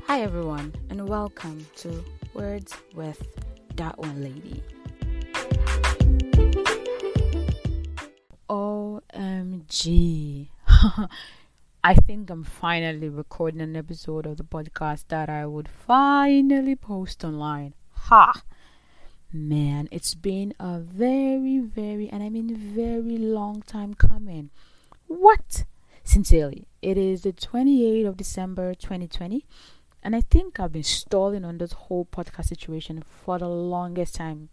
Hi everyone, and welcome to Words with DatOneLady. OMG. I think I'm finally recording an episode of the podcast that I would finally post online. Ha! Man, it's been a very, and I mean very long time coming. What? Sincerely, it is the 28th of December 2020. And I think I've been stalling on this whole podcast situation for the longest time.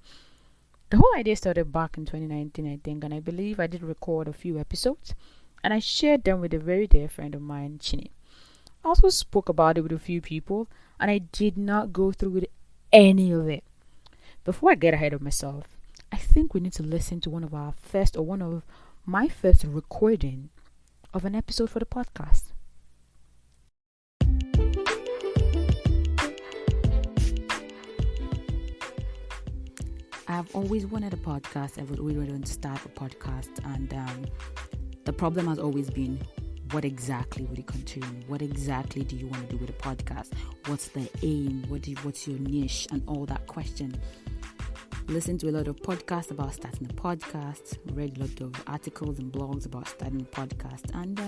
The whole idea started back in 2019, I think, and I believe I did record a few episodes, and I shared them with a very dear friend of mine, Chini. I also spoke about it with a few people, and I did not go through with any of it. Before I get ahead of myself, I think we need to listen to one of my first recording of an episode for the podcast. I've always wanted a podcast. I've always wanted to start a podcast, and the problem has always been, what exactly would it contain? What exactly do you want to do with a podcast? What's the aim? What's your niche? And all that question. Listened to a lot of podcasts about starting a podcast. Read a lot of articles and blogs about starting a podcast, and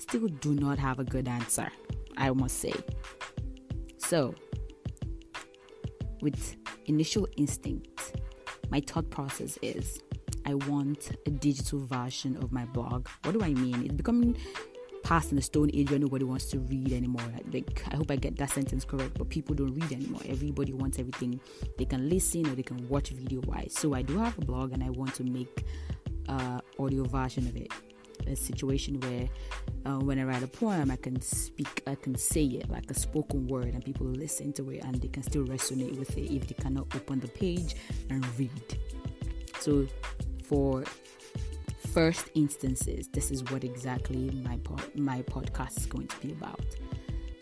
still do not have a good answer, I must say. So, with initial instinct, my thought process is I want a digital version of my blog. What do I mean? It's becoming past in the stone age where nobody wants to read anymore. I hope I get that sentence correct, but people don't read anymore. Everybody wants everything they can listen or they can watch video wise. So I do have a blog and I want to make audio version of it. A situation where when I write a poem, I can say it like a spoken word, and people listen to it and they can still resonate with it if they cannot open the page and read. So for first instances, this is what exactly my podcast is going to be about.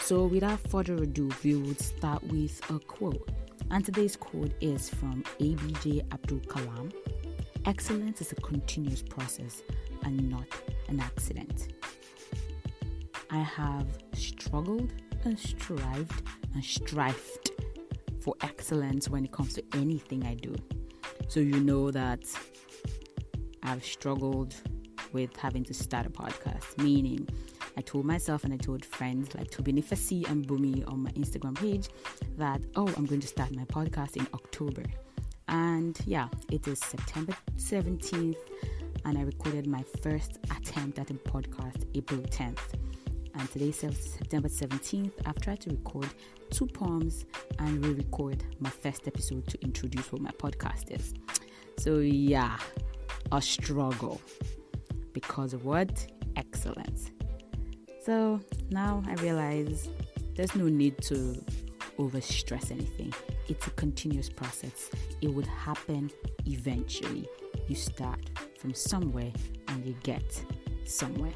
So without further ado, we would start with a quote, and today's quote is from ABJ Abdul Kalam. Excellence is a continuous process and not an accident. I have struggled and strived for excellence when it comes to anything I do. So you know that I've struggled with having to start a podcast, meaning I told myself and I told friends like Tobinifasi and Bumi on my Instagram page that, I'm going to start my podcast in October. And yeah, it is September 17th, and I recorded my first attempt at a podcast April 10th. And today's September 17th. I've tried to record 2 poems and re-record my first episode to introduce what my podcast is. So yeah, a struggle because of what? Excellence. So now I realize there's no need to overstress anything. It's a continuous process. It would happen eventually. You start from somewhere and you get somewhere.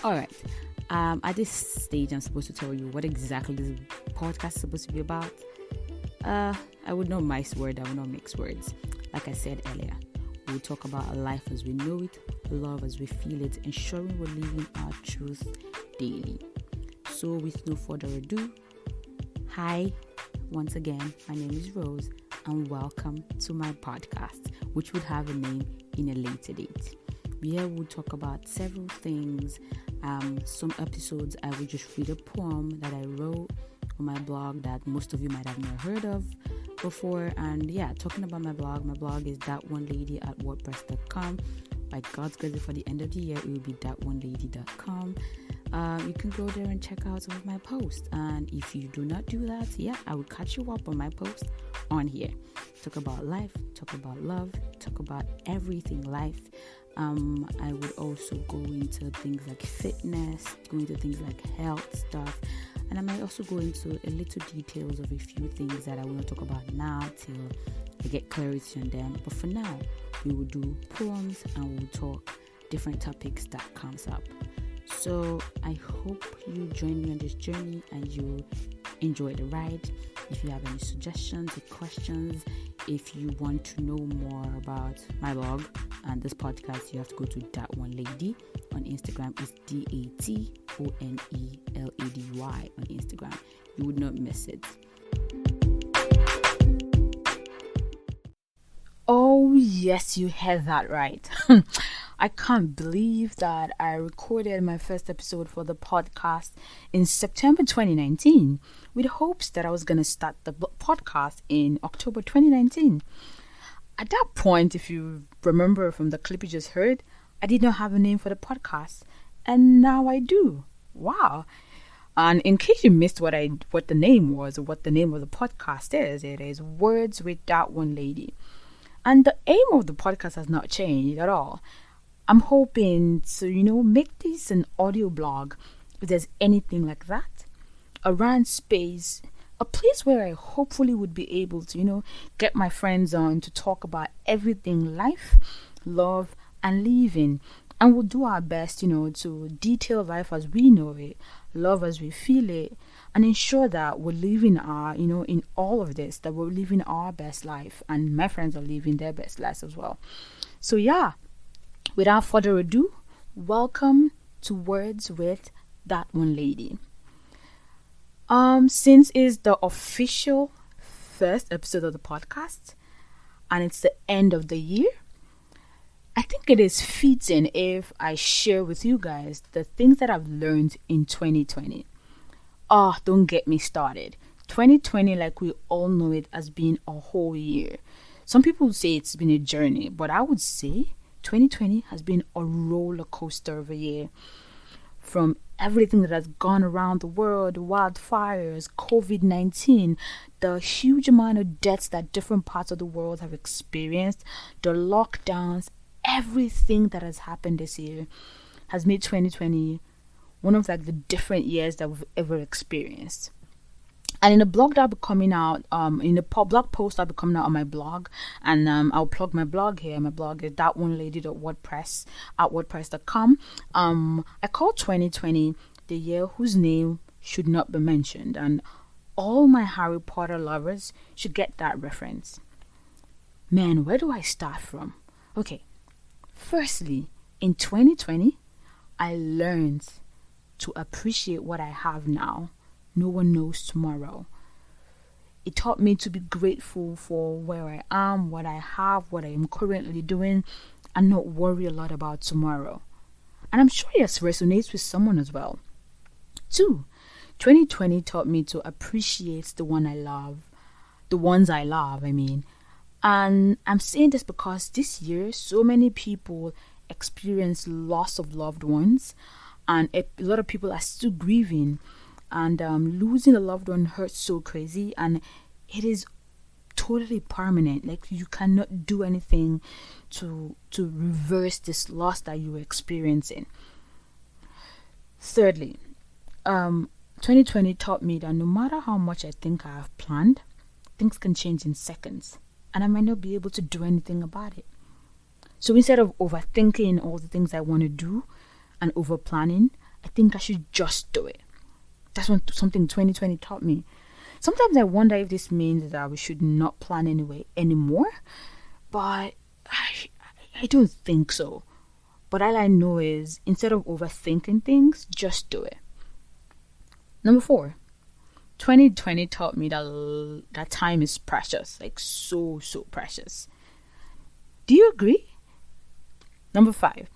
All right. At this stage, I'm supposed to tell you what exactly this podcast is supposed to be about. I would not mix words. I would not mix words. Like I said earlier, we'll talk about life as we know it, love as we feel it, ensuring we're living our truth daily. So with no further ado, hi, once again, my name is Rose, and welcome to my podcast, which would have a name in a later date. Here we'll talk about several things. Some episodes I will just read a poem that I wrote on my blog that most of you might have never heard of before. And yeah, talking about my blog is DatOneLady@wordpress.com. By God's grace, for the end of the year, it will be DatOneLady.com. You can go there and check out some of my posts. And if you do not do that, I will catch you up on my post on here. Talk about life, talk about love, talk about everything life. I would also go into things like fitness, go into things like health stuff, and I might also go into a little details of a few things that I will not talk about now till I get clarity on them. But for now, we will do poems and we'll talk different topics that comes up. So I hope you join me on this journey and you enjoy the ride. If you have any suggestions or questions, if you want to know more about my blog and this podcast, you have to go to DatOneLady. On Instagram is DatOneLady on Instagram. You would not miss it. Oh, yes, you heard that right. I can't believe that I recorded my first episode for the podcast in September 2019 with hopes that I was going to start the podcast in October 2019. At that point, if you remember from the clip you just heard, I did not have a name for the podcast, and now I do. Wow. And in case you missed what the name was or what the name of the podcast is, it is Words with DatOneLady. And the aim of the podcast has not changed at all. I'm hoping to, make this an audio blog, if there's anything like that, around space, a place where I hopefully would be able to, get my friends on to talk about everything life, love, and living. And we'll do our best, to detail life as we know it, love as we feel it, and ensure that we're living our, in all of this, that we're living our best life, and my friends are living their best lives as well. So yeah, without further ado, welcome to Words with DatOneLady. Since it's the official first episode of the podcast, and it's the end of the year, I think it is fitting if I share with you guys the things that I've learned in 2020. Don't get me started. 2020, like we all know it, has been a whole year. Some people say it's been a journey, but I would say 2020 has been a roller coaster of a year. From everything that has gone around the world, wildfires, COVID-19, the huge amount of deaths that different parts of the world have experienced, the lockdowns, everything that has happened this year has made 2020 one of the different years that we've ever experienced. And in the blog that'll be coming out, in the blog post that'll be coming out on my blog, and I'll plug my blog here. My blog is thatonelady.wordpress.com. I call 2020 the year whose name should not be mentioned, and all my Harry Potter lovers should get that reference. Man, where do I start from? Okay, firstly, in 2020, I learned to appreciate what I have now. No one knows tomorrow. It taught me to be grateful for where I am, what I have, what I am currently doing, and not worry a lot about tomorrow. And I'm sure this resonates with someone as well. 2, 2020 taught me to appreciate the ones I love, And I'm saying this because this year, so many people experience loss of loved ones, and a lot of people are still grieving. And losing a loved one hurts so crazy, and it is totally permanent. Like, you cannot do anything to reverse this loss that you were experiencing. Thirdly, 2020 taught me that no matter how much I think I have planned, things can change in seconds, and I might not be able to do anything about it. So instead of overthinking all the things I want to do and over planning, I think I should just do it. That's something 2020 taught me. Sometimes I wonder if this means that we should not plan anymore, but I don't think so. But all I know is, instead of overthinking things, just do it. Number 4, 2020 taught me that time is precious, like so precious. Do you agree? Number 5,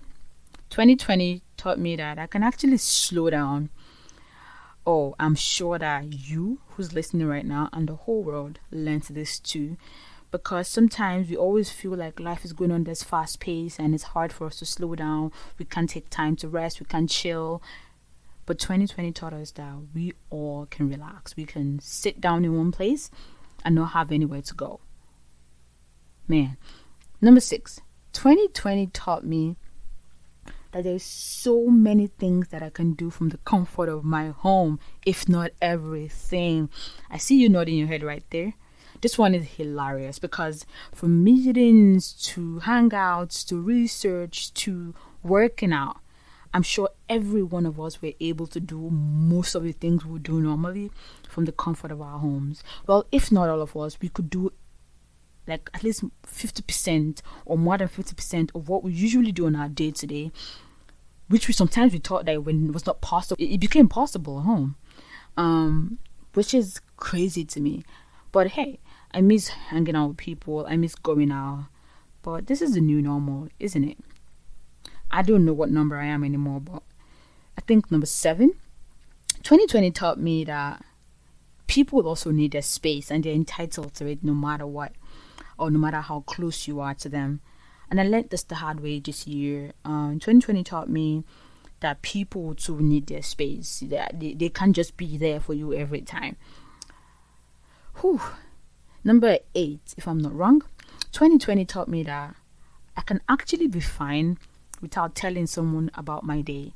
2020 taught me that I can actually slow down. Oh, I'm sure that you who's listening right now and the whole world learned this too, because sometimes we always feel like life is going on this fast pace and it's hard for us to slow down. We can't take time to rest, we can't chill. But 2020 taught us that we all can relax. We can sit down in one place and not have anywhere to go. Man. Number 6, 2020 taught me that there's so many things that I can do from the comfort of my home, if not everything. I see you nodding your head right there. This one is hilarious because from meetings to hangouts to research to working out, I'm sure every one of us were able to do most of the things we do normally from the comfort of our homes. Well, if not all of us, we could do like at least 50% or more than 50% of what we usually do on our day-to-day which we sometimes we thought that when it was not possible, it became possible at home, which is crazy to me. But hey, I miss hanging out with people. I miss going out. But this is the new normal, isn't it? I don't know what number I am anymore, but I think number 7. 2020 taught me that people also need their space and they're entitled to it no matter what, or no matter how close you are to them. And I learned this the hard way this year. 2020 taught me that people too need their space. They can't just be there for you every time. Whew. Number 8, if I'm not wrong, 2020 taught me that I can actually be fine without telling someone about my day.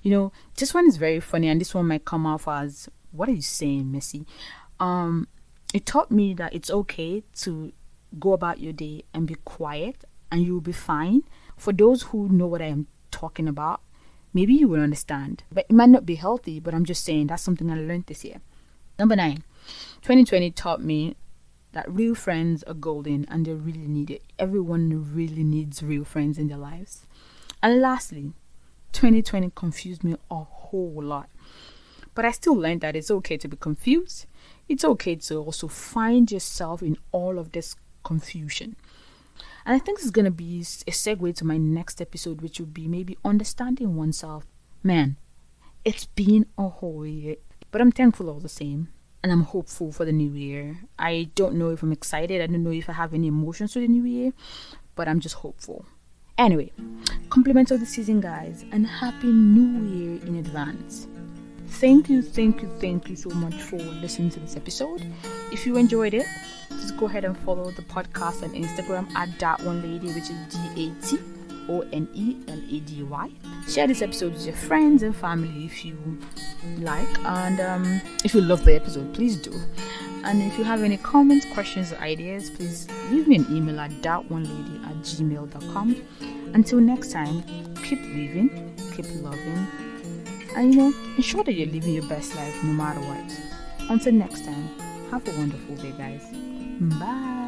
You know, this one is very funny, and this one might come off as, what are you saying, Missy? It taught me that it's okay to go about your day and be quiet, and you'll be fine. For those who know what I am talking about, maybe you will understand. But it might not be healthy, but I'm just saying that's something I learned this year. Number 9, 2020 taught me that real friends are golden and they really need it. Everyone really needs real friends in their lives. And lastly, 2020 confused me a whole lot. But I still learned that it's okay to be confused. It's okay to also find yourself in all of this confusion. And I think this is going to be a segue to my next episode, which will be maybe understanding oneself. Man, it's been a whole year, but I'm thankful all the same. And I'm hopeful for the new year. I don't know if I'm excited. I don't know if I have any emotions for the new year, but I'm just hopeful. Anyway, compliments of the season, guys, and happy new year in advance. Thank you so much for listening to this episode. If you enjoyed it, just go ahead and follow the podcast on Instagram at DatOneLady, which is DatOneLady. Share this episode with your friends and family if you like, and if you love the episode, please do. And if you have any comments, questions, or ideas, please leave me an email at DatOneLady@gmail.com. Until next time, keep living, keep loving, and ensure that you're living your best life no matter what. Until next time, have a wonderful day, guys. Bye.